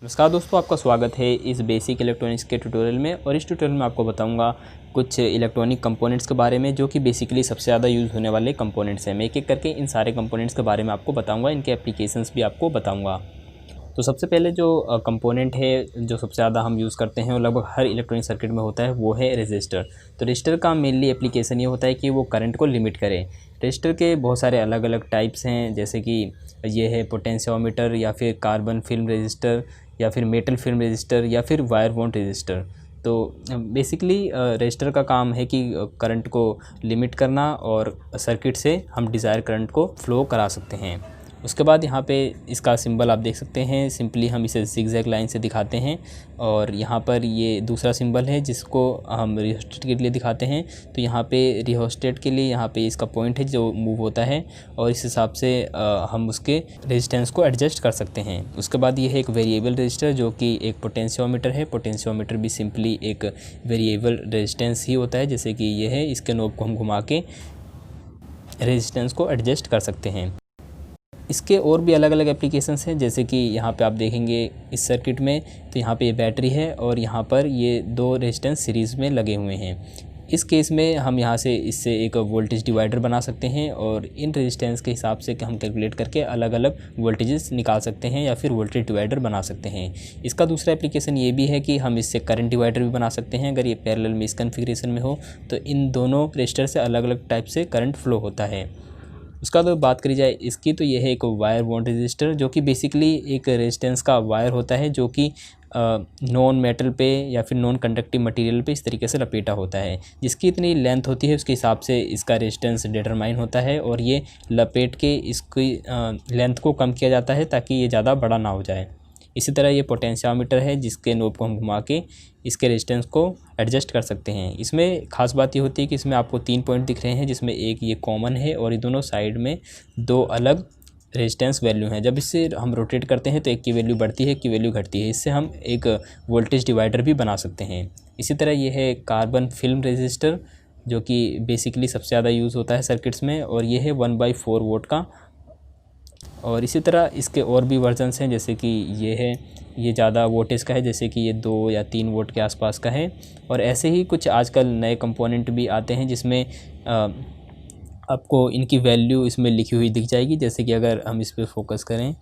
नमस्कार दोस्तों, आपका स्वागत है इस बेसिक इलेक्ट्रॉनिक्स के ट्यूटोरियल में। और इस ट्यूटोरियल में आपको बताऊंगा कुछ इलेक्ट्रॉनिक कंपोनेंट्स के बारे में जो कि बेसिकली सबसे ज़्यादा यूज़ होने वाले कंपोनेंट्स हैं। मैं एक एक करके इन सारे कंपोनेंट्स के बारे में आपको बताऊंगा, इनके एप्लीकेशंस भी आपको बताऊंगा। तो सबसे पहले जो कंपोनेंट है जो सबसे ज़्यादा हम यूज़ करते हैं और लगभग हर इलेक्ट्रॉनिक सर्किट में होता है वो है रजिस्टर। तो रजिस्टर का मेनली एप्लीकेशन ये होता है कि वो करंट को लिमिट करे। रजिस्टर के बहुत सारे अलग अलग टाइप्स हैं, जैसे कि ये है पोटेंशियोमीटर या फिर कार्बन फिल्म रजिस्टर या फिर मेटल फिल्म रजिस्टर या फिर वायर बॉन्ड रजिस्टर। तो बेसिकली रजिस्टर का काम है कि करंट को लिमिट करना और सर्किट से हम डिज़ायर करंट को फ्लो करा सकते हैं। उसके बाद यहाँ पे इसका सिंबल आप देख सकते हैं। सिंपली हम इसे ज़िगज़ैग लाइन से दिखाते हैं और यहाँ पर ये दूसरा सिंबल है जिसको हम रिहोस्टेट के लिए दिखाते हैं। तो यहाँ पे रिहोस्टेट के लिए यहाँ पे इसका पॉइंट है जो मूव होता है और इस हिसाब से हम उसके रेजिस्टेंस को एडजस्ट कर सकते हैं। उसके बाद ये है एक वेरिएबल रजिस्टर जो कि एक पोटेंशियोमीटर है। पोटेंशियोमीटर भी सिंपली एक वेरिएबल रेजिस्टेंस ही होता है, जैसे कि ये है, इसके नोब को हम घुमा के रेजिस्टेंस को एडजस्ट कर सकते हैं। इसके और भी अलग अलग एप्लीकेशंस हैं, जैसे कि यहाँ पे आप देखेंगे इस सर्किट में, तो यहाँ पे ये बैटरी है और यहाँ पर ये दो रेजिस्टेंस सीरीज़ में लगे हुए हैं। इस केस में हम यहाँ से इससे एक वोल्टेज डिवाइडर बना सकते हैं और इन रेजिस्टेंस के हिसाब से हम कैलकुलेट करके अलग अलग वोल्टेजेस निकाल सकते हैं या फिर वोल्टेज डिवाइडर बना सकते हैं। इसका दूसरा एप्लीकेशन ये भी है कि हम इससे करंट डिवाइडर भी बना सकते हैं। अगर ये पैरेलल में इस कन्फिग्रेशन में हो तो इन दोनों रजिस्टर से अलग अलग टाइप से करंट फ्लो होता है। उसका तो बात करी जाए इसकी, तो यह है एक वायर बॉन्ड रजिस्टर जो कि बेसिकली एक रेजिस्टेंस का वायर होता है जो कि नॉन मेटल पे या फिर नॉन कंडक्टिव मटेरियल पे इस तरीके से लपेटा होता है। जिसकी इतनी लेंथ होती है उसके हिसाब से इसका रेजिस्टेंस डिटरमाइन होता है और ये लपेट के इसकी लेंथ को कम किया जाता है ताकि ये ज़्यादा बड़ा ना हो जाए। इसी तरह ये पोटेंशियोमीटर है जिसके नोब को हम घुमा के इसके रेजिस्टेंस को एडजस्ट कर सकते हैं। इसमें खास बात ये होती है कि इसमें आपको 3 पॉइंट दिख रहे हैं, जिसमें एक ये कॉमन है और ये दोनों साइड में 2 अलग रेजिस्टेंस वैल्यू हैं। जब इससे हम रोटेट करते हैं तो एक की वैल्यू बढ़ती है, एक की वैल्यू घटती है। इससे हम एक वोल्टेज डिवाइडर भी बना सकते हैं। इसी तरह ये है कार्बन फिल्म रजिस्टर जो कि बेसिकली सबसे ज़्यादा यूज़ होता है सर्किट्स में, और ये है 1/4 वोल्ट का। और इसी तरह इसके और भी वर्जन्स हैं, जैसे कि ये है, ये ज़्यादा वोल्टेज का है, जैसे कि ये 2 या 3 वोल्ट के आसपास का है। और ऐसे ही कुछ आजकल नए कंपोनेंट भी आते हैं जिसमें आपको इनकी वैल्यू इसमें लिखी हुई दिख जाएगी। जैसे कि अगर हम इस पर फोकस करें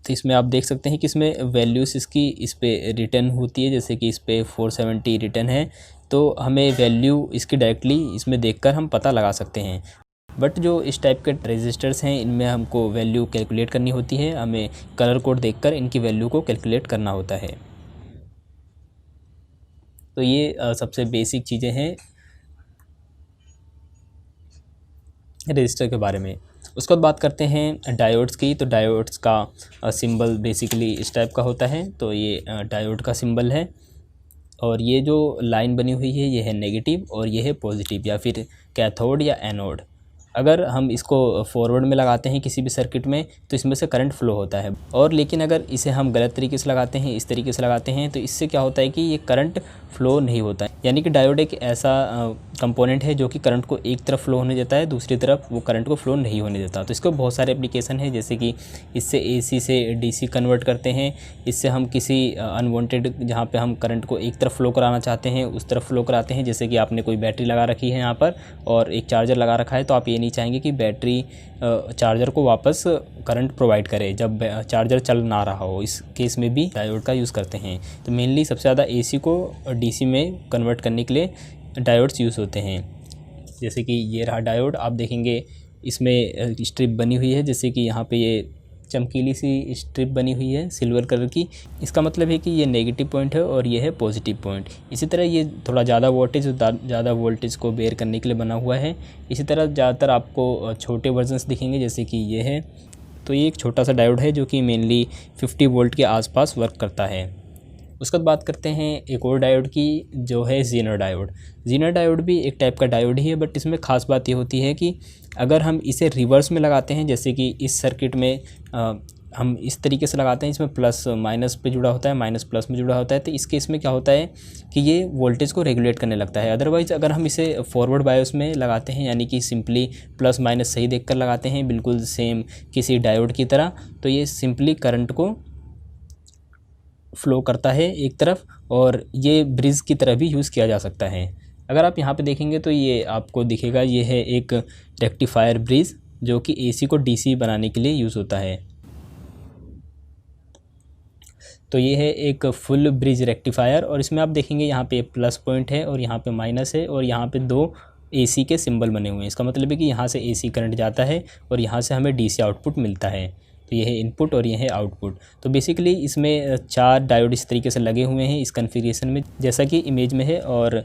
तो इसमें आप देख सकते हैं कि इसमें वैल्यूज़ इसकी इस पर रिटर्न होती है। जैसे कि इस पर 470 रिटर्न है, तो हमें वैल्यू इसकी डायरेक्टली इसमें देखकर हम पता लगा सकते हैं। बट जो इस टाइप के रेजिस्टर्स हैं इनमें हमको वैल्यू कैलकुलेट करनी होती है, हमें कलर कोड देखकर इनकी वैल्यू को कैलकुलेट करना होता है। तो ये सबसे बेसिक चीज़ें हैं रजिस्टर के बारे में। उसके बाद बात करते हैं डायोड्स की। तो डायोड्स का सिंबल बेसिकली इस टाइप का होता है। तो ये डायोड का सिंबल है और ये जो लाइन बनी हुई है ये है नेगेटिव और ये है पॉजिटिव या फिर कैथोड या एनोड। अगर हम इसको फॉरवर्ड में लगाते हैं किसी भी सर्किट में तो इसमें से करंट फ्लो होता है, और लेकिन अगर इसे हम गलत तरीके से लगाते हैं, इस तरीके से लगाते हैं, तो इससे क्या होता है कि ये करंट फ्लो नहीं होता है। यानी कि डायोड एक ऐसा कंपोनेंट है जो कि करंट को एक तरफ फ्लो होने देता है, दूसरी तरफ वो करंट को फ्लो नहीं होने देता। तो इसको बहुत सारे एप्लीकेशन है, जैसे कि इससे एसी से डीसी कन्वर्ट करते हैं। इससे हम किसी अनवांटेड जहाँ पे हम करंट को एक तरफ फ्लो कराना चाहते हैं उस तरफ फ्लो कराते हैं। जैसे कि आपने कोई बैटरी लगा रखी है यहाँ पर और एक चार्जर लगा रखा है, तो आप ये नहीं चाहेंगे कि बैटरी चार्जर को वापस करंट प्रोवाइड करे जब चार्जर चल ना रहा हो। इस केस में भी डायोड का यूज़ करते हैं। तो मेनली सबसे ज़्यादा एसी को डीसी में कन्वर्ट करने के लिए डायोड्स यूज़ होते हैं। जैसे कि ये रहा डायोड, आप देखेंगे इसमें स्ट्रिप बनी हुई है, जैसे कि यहाँ पे ये चमकीली सी स्ट्रिप बनी हुई है सिल्वर कलर की। इसका मतलब है कि ये नेगेटिव पॉइंट है और ये है पॉजिटिव पॉइंट। इसी तरह ये थोड़ा ज़्यादा वोल्टेज को बेयर करने के लिए बना हुआ है। इसी तरह ज़्यादातर आपको छोटे वर्जन्स दिखेंगे, जैसे कि ये है। तो ये एक छोटा सा डायोड है जो कि मेनली 50 वोल्ट के आसपास वर्क करता है। उसके बाद बात करते हैं एक और डायोड की, जो है ज़ीनर डायोड। ज़ीनर डायोड भी एक टाइप का डायोड ही है, बट इसमें ख़ास बात ये होती है कि अगर हम इसे रिवर्स में लगाते हैं, जैसे कि इस सर्किट में हम इस तरीके से लगाते हैं, इसमें प्लस माइनस पे जुड़ा होता है, माइनस प्लस में जुड़ा होता है, तो इस केस में क्या होता है कि ये वोल्टेज को रेगुलेट करने लगता है। अदरवाइज़ अगर हम इसे फॉरवर्ड बायोस में लगाते हैं, यानी कि सिंपली प्लस माइनस सही देखकर लगाते हैं बिल्कुल सेम किसी डायोड की तरह, तो ये सिंपली करंट को फ़्लो करता है एक तरफ, और ये ब्रिज की तरह भी यूज़ किया जा सकता है। अगर आप यहाँ पे देखेंगे तो ये आपको दिखेगा, ये है एक रेक्टिफायर ब्रिज जो कि एसी को डीसी बनाने के लिए यूज़ होता है। तो ये है एक फुल ब्रिज रेक्टिफायर, और इसमें आप देखेंगे यहाँ पे प्लस पॉइंट है और यहाँ पे माइनस है, और यहाँ पे दो एसी के सिंबल बने हुए हैं। इसका मतलब है कि यहाँ से एसी करंट जाता है और यहाँ से हमें डीसी आउटपुट मिलता है। तो ये है इनपुट और ये है आउटपुट। तो बेसिकली इसमें 4 डायोड इस तरीके से लगे हुए हैं इस कन्फिगरेशन में, जैसा कि इमेज में है, और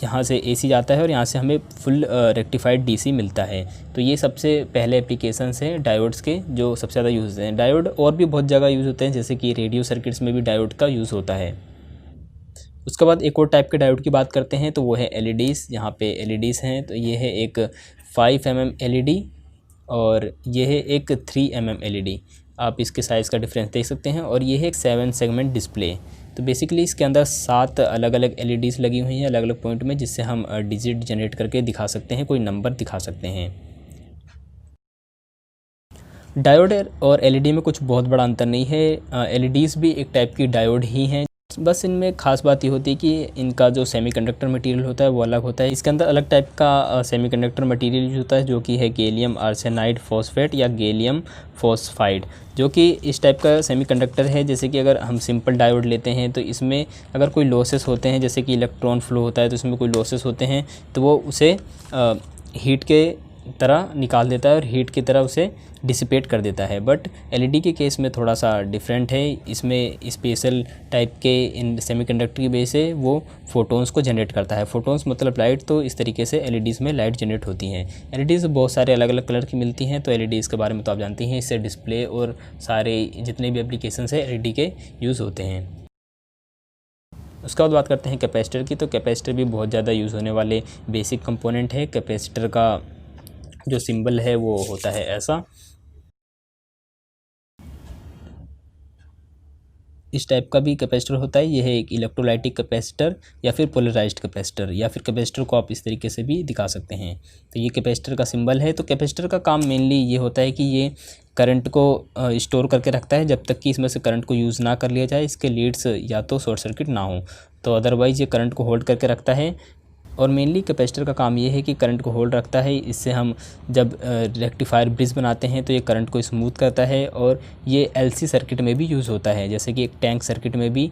यहाँ से एसी जाता है और यहाँ से हमें फुल रेक्टिफाइड डीसी मिलता है। तो ये सबसे पहले एप्लीकेशंस हैं डायोड्स के जो सबसे ज़्यादा यूज़ हैं। डायोड और भी बहुत जगह यूज़ होते हैं, जैसे कि रेडियो सर्किट्स में भी डायोड का यूज़ होता है। उसके बाद एक और टाइप के डायोड की बात करते हैं, तो वो है एलईडीज़। यहाँ पे एलईडीज़ हैं, तो ये है एक 5 mm एलईडी और ये है एक 3 mm एलईडी। आप इसके साइज़ का डिफरेंस देख सकते हैं। और ये है एक 7 सेगमेंट डिस्प्ले। तो बेसिकली इसके अंदर 7 अलग अलग एलईडीज़ लगी हुई हैं अलग अलग पॉइंट में, जिससे हम डिजिट जनरेट करके दिखा सकते हैं, कोई नंबर दिखा सकते हैं। डायोड और एलईडी में कुछ बहुत बड़ा अंतर नहीं है। एलईडीज़ भी एक टाइप की डायोड ही हैं, बस इनमें ख़ास बात ये होती है कि इनका जो सेमीकंडक्टर मटेरियल होता है वो अलग होता है। इसके अंदर अलग टाइप का सेमीकंडक्टर मटेरियल यूज होता है, जो कि है गैलियम आर्सेनाइड फॉस्फेट या गैलियम फॉस्फाइड, जो कि इस टाइप का सेमीकंडक्टर है। जैसे कि अगर हम सिंपल डायोड लेते हैं तो इसमें अगर कोई लॉसेस होते हैं, जैसे कि इलेक्ट्रॉन फ्लो होता है तो इसमें कोई लॉसेस होते हैं, तो वो उसे हीट के तरह निकाल देता है और हीट की तरह उसे डिसिपेट कर देता है। बट एलईडी के केस में थोड़ा सा डिफरेंट है। इसमें स्पेशल टाइप के इन सेमीकंडक्टर की वजह से वो फोटोन्स को जनरेट करता है। फोटोन्स मतलब लाइट, तो इस तरीके से एलईडीज़ में लाइट जनरेट होती हैं। एलईडीज़ बहुत सारे अलग अलग कलर की मिलती हैं, तो एलईडीज़ के बारे में तो आप जानते हैं। इससे डिस्प्ले और सारे जितने भी एप्लीकेशंस है एलईडी के यूज़ होते हैं। उसके बाद बात करते हैं कैपेसिटर की। तो कैपेसिटर भी बहुत ज़्यादा यूज़ होने वाले बेसिक कंपोनेंट है। कैपेसिटर का जो सिंबल है वो होता है ऐसा, इस टाइप का भी कैपेसिटर होता है। यह है एक इलेक्ट्रोलाइटिक कैपेसिटर या फिर पोलराइज्ड कैपेसिटर, या फिर कैपेसिटर को आप इस तरीके से भी दिखा सकते हैं। तो ये कैपेसिटर का सिंबल है। तो कैपेसिटर का काम मेनली ये होता है कि ये करंट को स्टोर करके रखता है जब तक कि इसमें से करंट को यूज़ ना कर लिया जाए, इसके लीड्स या तो शॉर्ट सर्किट ना हो। तो अदरवाइज़ ये करंट को होल्ड करके रखता है। और मेनली कैपेसिटर का काम ये है कि करंट को होल्ड रखता है। इससे हम जब रेक्टिफायर ब्रिज बनाते हैं तो ये करंट को स्मूथ करता है। और ये एलसी सर्किट में भी यूज़ होता है, जैसे कि एक टैंक सर्किट में भी,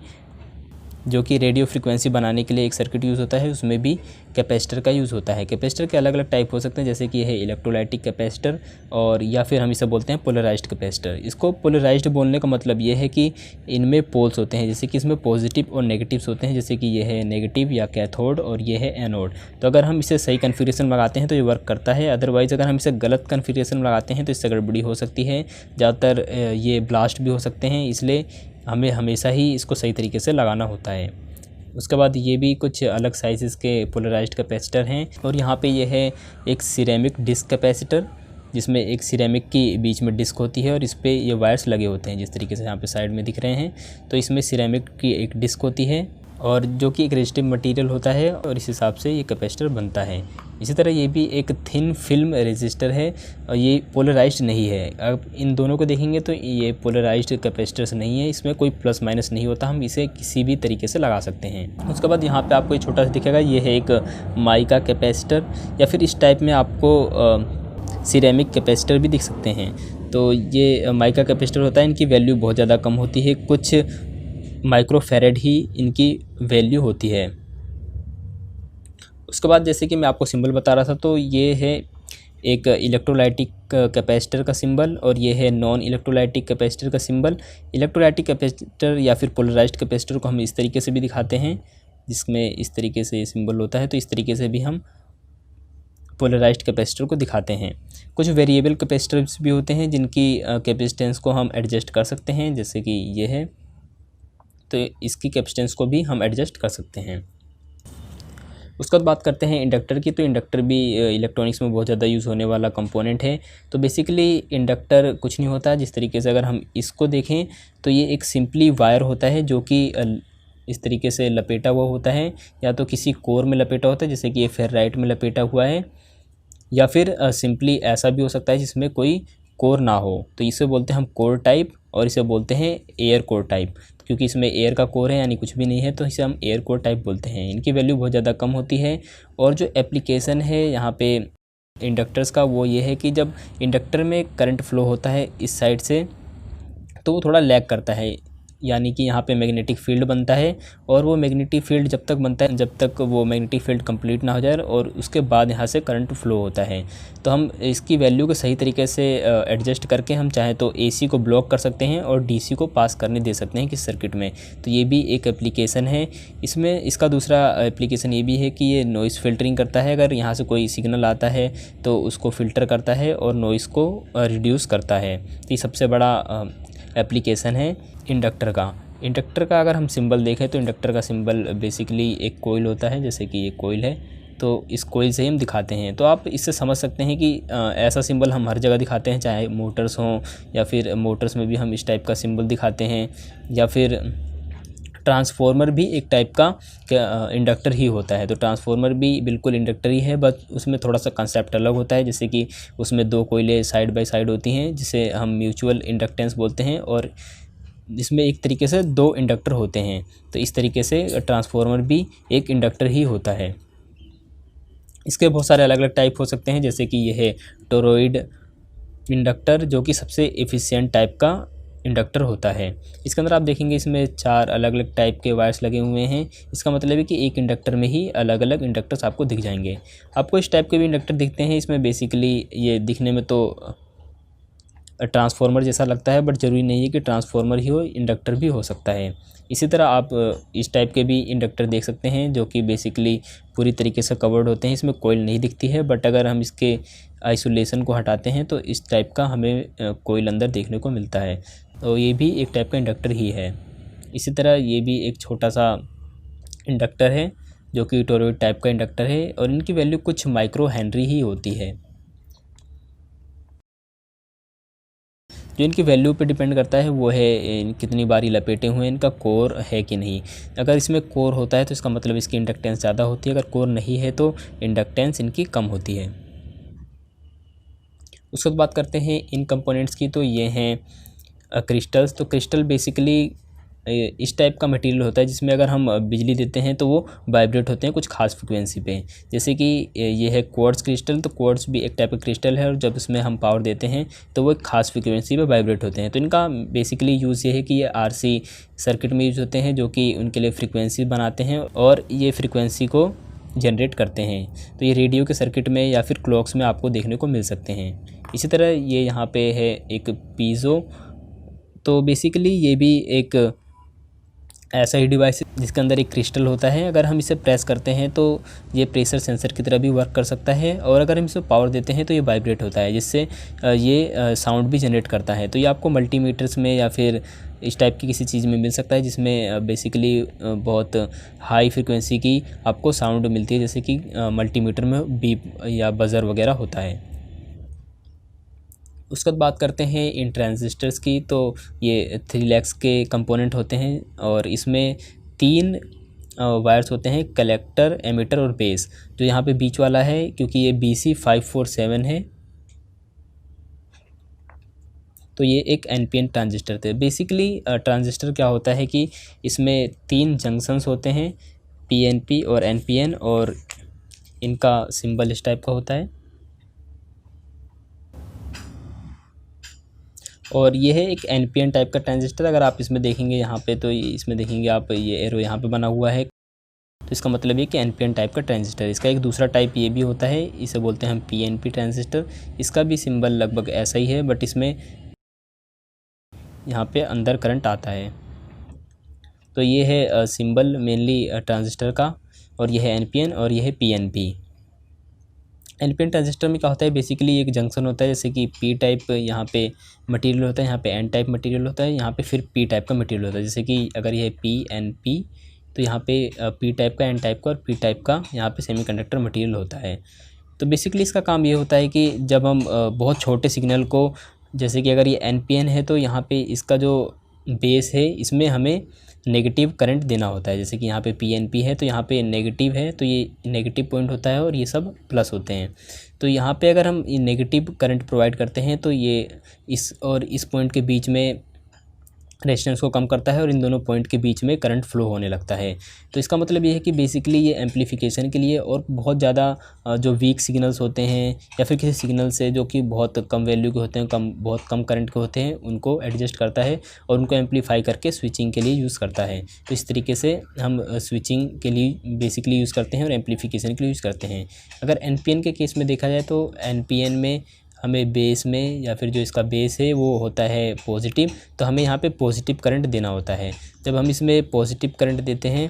जो कि रेडियो फ्रीक्वेंसी बनाने के लिए एक सर्किट यूज़ होता है, उसमें भी कैपेसिटर का यूज़ होता है। कैपेसिटर के अलग अलग टाइप हो सकते हैं, जैसे कि है इलेक्ट्रोलाइटिक कैपेसिटर, और या फिर हम इसे बोलते हैं पोलराइज्ड कैपेसिटर। इसको पोलराइज्ड बोलने का मतलब ये है कि इनमें पोल्स होते हैं, जैसे कि इसमें पॉजिटिव और नेगेटिव्स होते हैं, जैसे कि ये है नेगेटिव या कैथोड और ये है एनोड। तो अगर हम इसे सही कन्फिगरेशन लगाते हैं तो ये वर्क करता है, अदरवाइज़ अगर हम इसे गलत कन्फिगरेशन लगाते हैं तो इससे गड़बड़ी हो सकती है। ज़्यादातर ये ब्लास्ट भी हो सकते हैं, इसलिए हमें हमेशा ही इसको सही तरीके से लगाना होता है। उसके बाद ये भी कुछ अलग साइज़ के पोलराइज्ड कैपेसिटर हैं। और यहाँ पे ये है एक सिरेमिक डिस्क कैपेसिटर, जिसमें एक सिरेमिक की बीच में डिस्क होती है और इस पे ये वायर्स लगे होते हैं, जिस तरीके से यहाँ पे साइड में दिख रहे हैं। तो इसमें सिरेमिक की एक डिस्क होती है और जो कि एक रेजिस्टिव मटेरियल होता है, और इस हिसाब से ये कैपेसिटर बनता है। इसी तरह ये भी एक थिन फिल्म रेजिस्टर है और ये पोलराइज्ड नहीं है। अब इन दोनों को देखेंगे तो ये पोलराइज्ड कैपेसिटर्स नहीं है, इसमें कोई प्लस माइनस नहीं होता, हम इसे किसी भी तरीके से लगा सकते हैं। उसके बाद यहाँ पे आपको एक छोटा सा दिखेगा, ये है एक माइका कैपेसिटर, या फिर इस टाइप में आपको सिरेमिक कैपेसिटर भी दिख सकते हैं। तो ये माइका कैपेसिटर होता है, इनकी वैल्यू बहुत ज़्यादा कम होती है, कुछ माइक्रोफेरेड ही इनकी वैल्यू होती है। उसके बाद जैसे कि मैं आपको सिंबल बता रहा था, तो ये है एक इलेक्ट्रोलाइटिक कैपेसिटर का सिंबल और ये है नॉन इलेक्ट्रोलाइटिक कैपेसिटर का सिंबल। इलेक्ट्रोलाइटिक कैपेसिटर या फिर पोलराइज्ड कैपेसिटर को हम इस तरीके से भी दिखाते हैं, जिसमें इस तरीके से सिंबल होता है। तो इस तरीके से भी हम पोलराइज्ड कैपेसिटर को दिखाते हैं। कुछ वेरिएबल कैपेसिटर्स भी होते हैं जिनकी कैपेसिटेंस को हम एडजस्ट कर सकते हैं, जैसे कि ये है, तो इसकी कैपेसिटेंस को भी हम एडजस्ट कर सकते हैं। उसके बाद बात करते हैं इंडक्टर की। तो इंडक्टर भी इलेक्ट्रॉनिक्स में बहुत ज़्यादा यूज़ होने वाला कंपोनेंट है। तो बेसिकली इंडक्टर कुछ नहीं होता, जिस तरीके से अगर हम इसको देखें तो ये एक सिंपली वायर होता है जो कि इस तरीके से लपेटा हुआ होता है, या तो किसी कोर में लपेटा होता है, जैसे कि ये फेराइट में लपेटा हुआ है, या फिर सिंपली ऐसा भी हो सकता है जिसमें कोई कोर ना हो। तो इसे बोलते हैं हम कोर टाइप और इसे बोलते हैं एयर कोर टाइप। क्योंकि इसमें एयर का कोर है यानी कुछ भी नहीं है, तो इसे हम एयर कोर टाइप बोलते हैं। इनकी वैल्यू बहुत ज़्यादा कम होती है। और जो एप्लीकेशन है यहाँ पे इंडक्टर्स का, वो ये है कि जब इंडक्टर में करंट फ्लो होता है इस साइड से, तो वो थोड़ा लैग करता है, यानी कि यहाँ पे मैग्नेटिक फील्ड बनता है। और वो मैग्नेटिक फील्ड जब तक बनता है, जब तक वो मैग्नेटिक फील्ड कंप्लीट ना हो जाए, और उसके बाद यहाँ से करंट फ्लो होता है। तो हम इसकी वैल्यू को सही तरीके से एडजस्ट करके हम चाहे तो एसी को ब्लॉक कर सकते हैं और डीसी को पास करने दे सकते हैं किस सर्किट में। तो ये भी एक एप्लीकेशन है इसमें। इसका दूसरा एप्लीकेशन ये भी है कि ये नॉइज़ फ़िल्टरिंग करता है। अगर यहाँ से कोई सिग्नल आता है तो उसको फ़िल्टर करता है और नॉइज़ को रिड्यूस करता है। तो ये सबसे बड़ा एप्लीकेशन है इंडक्टर का। इंडक्टर का अगर हम सिंबल देखें तो इंडक्टर का सिंबल बेसिकली एक कोइल होता है, जैसे कि ये कोइल है, तो इस कोइल से ही हम दिखाते हैं। तो आप इससे समझ सकते हैं कि ऐसा सिंबल हम हर जगह दिखाते हैं, चाहे मोटर्स हों या फिर मोटर्स में भी हम इस टाइप का सिंबल दिखाते हैं, या फिर ट्रांसफार्मर भी एक टाइप का इंडक्टर ही होता है। तो ट्रांसफार्मर भी बिल्कुल इंडक्टर ही है, बस उसमें थोड़ा सा कंसेप्ट अलग होता है। जैसे कि उसमें दो कोयले साइड बाय साइड होती हैं, जिसे हम म्यूचुअल इंडक्टेंस बोलते हैं, और इसमें एक तरीके से दो इंडक्टर होते हैं। तो इस तरीके से ट्रांसफार्मर भी एक इंडक्टर ही होता है। इसके बहुत सारे अलग अलग टाइप हो सकते हैं, जैसे कि यह है टोरॉइड इंडक्टर, जो कि सबसे एफिशिएंट टाइप का इंडक्टर होता है। इसके अंदर आप देखेंगे इसमें 4 अलग अलग टाइप के वायर्स लगे हुए हैं। इसका मतलब है कि एक इंडक्टर में ही अलग अलग इंडक्टर्स आपको दिख जाएंगे। आपको इस टाइप के भी इंडक्टर दिखते हैं। इसमें बेसिकली ये दिखने में तो ट्रांसफार्मर जैसा लगता है, बट ज़रूरी नहीं है कि ट्रांसफार्मर ही हो, इंडक्टर भी हो सकता है। इसी तरह आप इस टाइप के भी इंडक्टर देख सकते हैं, जो कि बेसिकली पूरी तरीके से कवर्ड होते हैं। इसमें कोइल नहीं दिखती है, बट अगर हम इसके आइसोलेशन को हटाते हैं तो इस टाइप का हमें कोइल अंदर देखने को मिलता है। तो ये भी एक टाइप का इंडक्टर ही है। इसी तरह ये भी एक छोटा सा इंडक्टर है, जो कि टोरॉइड टाइप का इंडक्टर है, और इनकी वैल्यू कुछ माइक्रो हेनरी ही होती है। जो इनकी वैल्यू पे डिपेंड करता है वो है कितनी बारी लपेटे हुए हैं, इनका कोर है कि नहीं। अगर इसमें कोर होता है तो इसका मतलब इसकी इंडक्टेंस ज़्यादा होती है, अगर कोर नहीं है तो इंडक्टेंस इनकी कम होती है। उसके बाद बात करते हैं इन कंपोनेंट्स की। तो ये हैं क्रिस्टल्स। तो क्रिस्टल बेसिकली इस टाइप का मटेरियल होता है जिसमें अगर हम बिजली देते हैं तो वो वाइब्रेट होते हैं कुछ खास फ्रिक्वेंसी पे। जैसे कि ये है क्वार्ट्ज क्रिस्टल। तो क्वार्ट्ज भी एक टाइप का क्रिस्टल है, और जब इसमें हम पावर देते हैं तो वो एक खास फ्रिक्वेंसी पे वाइब्रेट होते हैं। तो इनका बेसिकली यूज़ ये है कि ये आरसी सर्किट में यूज़ होते हैं, जो कि उनके लिए फ्रिक्वेंसी बनाते हैं और ये फ्रिक्वेंसी को जनरेट करते हैं। तो ये रेडियो के सर्किट में या फिर क्लॉक्स में आपको देखने को मिल सकते हैं। इसी तरह ये यहाँ पे है एक पीज़ो। तो बेसिकली ये भी एक ऐसा ही डिवाइस है जिसके अंदर एक क्रिस्टल होता है। अगर हम इसे प्रेस करते हैं तो ये प्रेशर सेंसर की तरह भी वर्क कर सकता है, और अगर हम इसे पावर देते हैं तो ये वाइब्रेट होता है, जिससे ये साउंड भी जनरेट करता है। तो ये आपको मल्टीमीटर्स में या फिर इस टाइप की किसी चीज़ में मिल सकता है, जिसमें बेसिकली बहुत हाई फ्रिक्वेंसी की आपको साउंड मिलती है, जैसे कि मल्टीमीटर में बीप या बज़र वगैरह होता है। उसके बाद बात करते हैं इन ट्रांजिस्टर्स की। तो ये 3 लैक्स के कंपोनेंट होते हैं, और इसमें 3 वायर्स होते हैं, कलेक्टर, एमिटर और बेस। जो यहाँ पे बीच वाला है, क्योंकि ये BC547 है, तो ये एक NPN ट्रांजिस्टर थे। बेसिकली ट्रांजिस्टर क्या होता है कि इसमें 3 जंक्शंस होते हैं, PNP और NPN, और इनका सिंबल इस टाइप का होता है। और ये है एक NPN टाइप का ट्रांजिस्टर। अगर आप इसमें देखेंगे यहाँ पे, तो इसमें देखेंगे आप ये एरो यहाँ पे बना हुआ है, तो इसका मतलब ये कि NPN टाइप का ट्रांजिस्टर। इसका एक दूसरा टाइप ये भी होता है, इसे बोलते हैं हम PNP ट्रांजिस्टर। इसका भी सिंबल लगभग ऐसा ही है, बट इसमें यहाँ पे अंदर करंट आता है। तो ये है सिंबल मेनली ट्रांजिस्टर का, और ये है NPN और ये है PNP। NPN ट्रांजिस्टर में क्या होता है, बेसिकली एक जंक्शन होता है, जैसे कि P टाइप यहाँ पे मटेरियल होता है, यहाँ पे N टाइप मटेरियल होता है, यहाँ पे फिर P टाइप का मटेरियल होता है। जैसे कि अगर ये PNP, तो यहाँ पे P टाइप का, N टाइप का और P टाइप का यहाँ पे सेमीकंडक्टर मटेरियल होता है। तो बेसिकली इसका काम ये होता है कि जब हम बहुत छोटे सिग्नल को, जैसे कि अगर ये NPN है, तो यहाँ पे इसका जो बेस है इसमें हमें नेगेटिव करंट देना होता है। जैसे कि यहाँ पे PNP है, तो यहाँ पे नेगेटिव है, तो ये नेगेटिव पॉइंट होता है, और ये सब प्लस होते हैं। तो यहाँ पे अगर हम नेगेटिव करंट प्रोवाइड करते हैं, तो ये इस और इस पॉइंट के बीच में रेजिस्टेंस को कम करता है और इन दोनों पॉइंट के बीच में करंट फ्लो होने लगता है। तो इसका मतलब ये है कि बेसिकली ये एम्पलीफिकेशन के लिए और बहुत ज़्यादा जो वीक सिग्नल्स होते हैं या फिर किसी सिग्नल से जो कि बहुत कम वैल्यू के होते हैं, बहुत कम करंट के होते हैं, उनको एडजस्ट करता है और उनको एम्पलीफाई करके स्विचिंग के लिए यूज़ करता है। तो इस तरीके से हम स्विचिंग के लिए बेसिकली यूज़ करते हैं और एम्पलीफिकेशन के लिए यूज़ करते हैं। अगर एनपीएन के केस में देखा जाए तो एनपीएन में हमें बेस में या फिर जो इसका बेस है वो होता है पॉजिटिव, तो हमें यहाँ पे पॉजिटिव करंट देना होता है। जब हम इसमें पॉजिटिव करंट देते हैं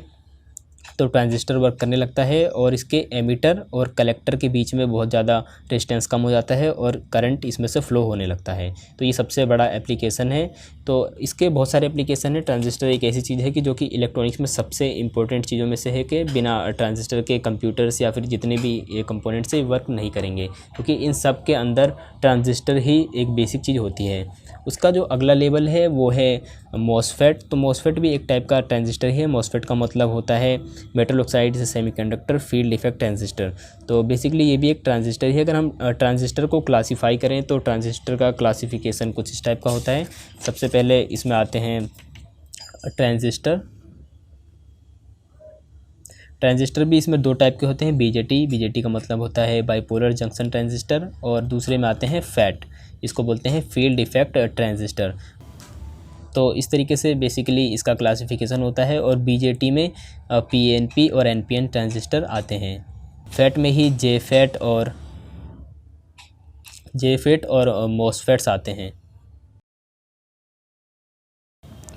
तो ट्रांजिस्टर वर्क करने लगता है और इसके एमिटर और कलेक्टर के बीच में बहुत ज़्यादा रेजिस्टेंस कम हो जाता है और करंट इसमें से फ़्लो होने लगता है। तो ये सबसे बड़ा एप्लीकेशन है। तो इसके बहुत सारे एप्लीकेशन है। ट्रांजिस्टर एक ऐसी चीज़ है कि जो कि इलेक्ट्रॉनिक्स में सबसे इंपॉर्टेंट चीज़ों में से है कि बिना ट्रांजिस्टर के कंप्यूटर्स या फिर जितने भी ये कंपोनेंट्स से वर्क नहीं करेंगे, क्योंकि इन सब के अंदर ट्रांजिस्टर ही एक बेसिक चीज़ होती है। उसका जो अगला लेवल है वो है मॉसफेट। तो मॉसफेट भी एक टाइप का ट्रांजिस्टर ही है। मॉसफेट का मतलब होता है metal oxide semiconductor field effect transistor. तो बेसिकली ये भी एक ट्रांजिस्टर है। अगर हम ट्रांजिस्टर को क्लासीफाई करें तो ट्रांजिस्टर का क्लासिफिकेशन कुछ इस टाइप का होता है। सबसे पहले इसमें आते हैं ट्रांजिस्टर। ट्रांजिस्टर भी इसमें दो टाइप के होते हैं, बीजेटी। बीजेटी का मतलब होता है बाइपोलर जंक्शन ट्रांजिस्टर, और दूसरे में आते हैं फैट, इसको बोलते हैं फील्ड इफेक्ट ट्रांजिस्टर। तो इस तरीके से बेसिकली इसका क्लासिफिकेशन होता है। और बीजेटी में पीएनपी और एनपीएन ट्रांजिस्टर आते हैं। फैट में ही जेफेट और मॉसफेट्स आते हैं।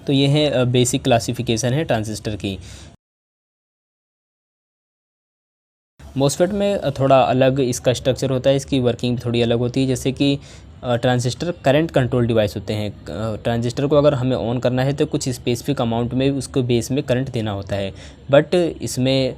तो ये है बेसिक क्लासिफिकेशन है ट्रांजिस्टर की। मॉसफेट में थोड़ा अलग इसका स्ट्रक्चर होता है, इसकी वर्किंग थोड़ी अलग होती है। जैसे कि ट्रांजिस्टर करंट कंट्रोल डिवाइस होते हैं। ट्रांजिस्टर को अगर हमें ऑन करना है तो कुछ स्पेसिफिक अमाउंट में उसको बेस में करंट देना होता है। बट इसमें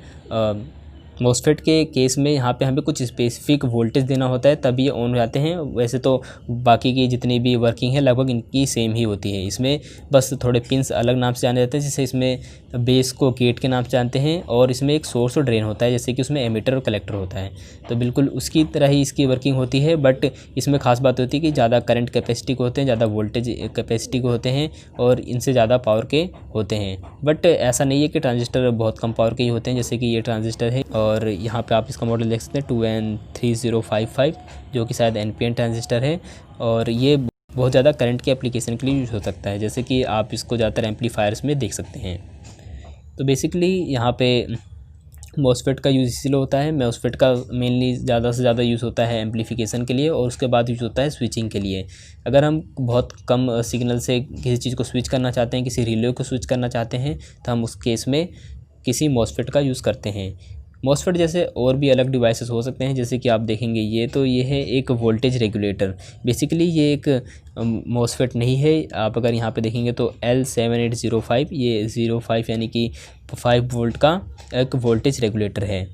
मॉसफेट के केस में यहाँ पे हमें कुछ स्पेसिफिक वोल्टेज देना होता है तभी ये ऑन हो जाते हैं। वैसे तो बाकी की जितनी भी वर्किंग है लगभग इनकी सेम ही होती है। इसमें बस थोड़े पिंस अलग नाम से जाने जाते हैं, जैसे इसमें बेस को गेट के नाम से जानते हैं और इसमें एक सोर्स और ड्रेन होता है, जैसे कि उसमें एमिटर और कलेक्टर होता है। तो बिल्कुल उसकी तरह ही इसकी वर्किंग होती है। बट इसमें खास बात होती है कि ज़्यादा करंट कैपेसिटी को होते हैं, ज़्यादा वोल्टेज कैपेसिटी को होते हैं और इनसे ज़्यादा पावर के होते हैं। बट ऐसा नहीं है कि ट्रांजिस्टर बहुत कम पावर के ही होते हैं। जैसे कि ये ट्रांजिस्टर है और यहाँ पे आप इसका मॉडल देख सकते हैं 2N3055, जो कि शायद एनपीएन ट्रांजिस्टर है। और ये बहुत ज़्यादा करंट के एप्लीकेशन के लिए यूज़ हो सकता है, जैसे कि आप इसको ज़्यादातर एम्पलीफायर्स में देख सकते हैं। तो बेसिकली यहाँ पे मॉसफेट का यूज़ इसलिए होता है। मॉसफेट का मेनली ज़्यादा से ज़्यादा यूज़ होता है एम्पलीफिकेशन के लिए और उसके बाद यूज़ होता है स्विचिंग के लिए। अगर हम बहुत कम सिग्नल से किसी चीज़ को स्विच करना चाहते हैं, किसी रिले को स्विच करना चाहते हैं, तो हम उस केस में किसी मॉसफेट का यूज़ करते हैं। मॉसफेट जैसे और भी अलग डिवाइसेस हो सकते हैं, जैसे कि आप देखेंगे ये है एक वोल्टेज रेगुलेटर। बेसिकली ये एक मॉसफेट नहीं है। आप अगर यहाँ पे देखेंगे तो L7805, ये 05 यानी कि 5 वोल्ट का एक वोल्टेज रेगुलेटर है।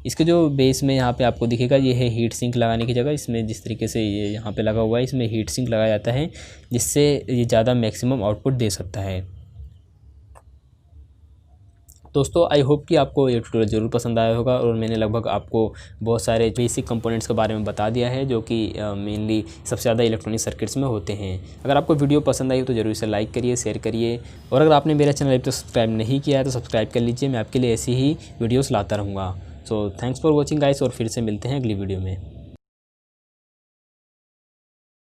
इसके जो बेस में यहाँ पे आपको दिखेगा ये है हीट सिंक लगाने की जगह। इसमें जिस तरीके से ये यहाँ पे लगा हुआ है, इसमें हीट सिंक लगाया जाता है, जिससे ये ज़्यादा मैक्सिमम आउटपुट दे सकता है। दोस्तों आई होप कि आपको ये ट्यूटोरियल ज़रूर पसंद आया होगा और मैंने लगभग आपको बहुत सारे बेसिक कंपोनेंट्स के बारे में बता दिया है, जो कि मेनली सबसे ज़्यादा इलेक्ट्रॉनिक सर्किट्स में होते हैं। अगर आपको वीडियो पसंद आई हो तो ज़रूर इसे लाइक करिए, शेयर करिए, और अगर आपने मेरा चैनल अभी तक सब्सक्राइब नहीं किया है तो सब्सक्राइब कर लीजिए। मैं आपके लिए ऐसी ही वीडियोज़ लाता रहूँगा। So thanks for watching guys, और फिर से मिलते हैं अगली वीडियो में।